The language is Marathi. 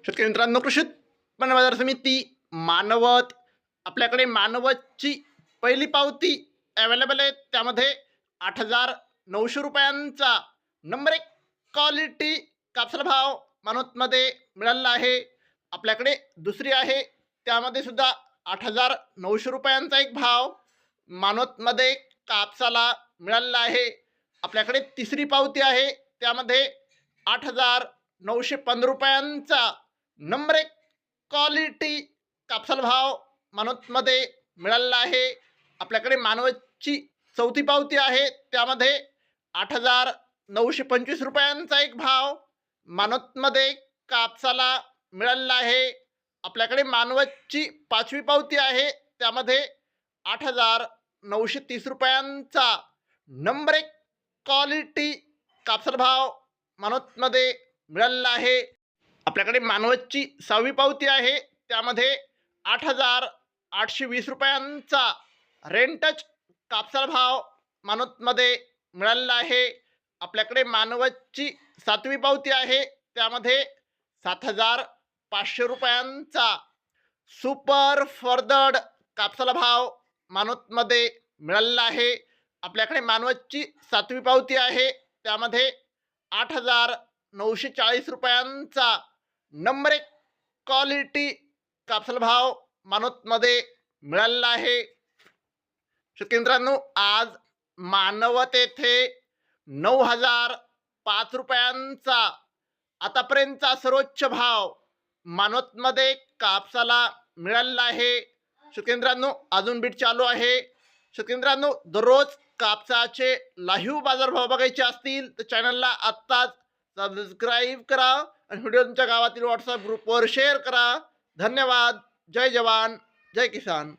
शेतकरी मित्रांनो, कृषी उत्पन्न बाजार समिती मानवत आपल्याकडे मानवतची पहिली पावती अवेलेबल आहे. त्यामध्ये 8,900 रुपयांचा नंबर एक क्वालिटी कापसाला भाव मानवतमध्ये मिळालेला आहे. आपल्याकडे दुसरी आहे, त्यामध्ये सुद्धा 8,900 रुपयांचा एक भाव मानवतमध्ये कापसाला मिळालेला आहे. आपल्याकडे तिसरी पावती आहे, त्यामध्ये 8,915 रुपयांचा नंबर एक क्वालिटी कापसाला भाव मानवतमध्ये मिळालेला आहे. आपल्याकडे मानवतची चौथी पावती आहे, त्यामध्ये 8,925 रुपयांचा एक भाव मानवतमध्ये कापसाला मिळालेला आहे. आपल्याकडे मानवतची पाचवी पावती आहे, त्यामध्ये 8,930 रुपयांचा नंबर एक क्वालिटी कापसाला भाव मानवतमध्ये मिळालेला आहे. आपल्याकडे मानवतची सहावी पावती आहे, त्यामध्ये 8,820 रुपयांचा रेंटच कापसाला भाव मानवतमध्ये मिळालेला आहे. आपल्याकडे मानवतची सातवी पावती आहे, त्यामध्ये 7,500 रुपयांचा सुपर फर्दर्ड कापसाला भाव मानवतमध्ये मिळालेला आहे. आपल्याकडे मानवतची सातवी पावती आहे, त्यामध्ये 8,940 रुपयांचा नंबर एक क्वालिटी कापसाला भाव मानवतमध्ये मिळालेला आहे. शेतकरी मित्रांनो, आज मानवत येथे 9,005 रुपयांचा आतापर्यंतचा सर्वोच्च भाव मानवतमध्ये कापसाला मिळालेला आहे. शेतकरी मित्रांनो, अजून बीट चालू आहे. शेतकरी मित्रांनो, दररोज कापसाचे लाईव्ह बाजारभाव बघायचे असतील तर चॅनलला आत्ताच सबस्क्राईब करा आणि व्हिडिओ तुमच्या गावातील व्हॉट्सअप ग्रुपवर शेअर करा. धन्यवाद. जय जवान, जय किसान.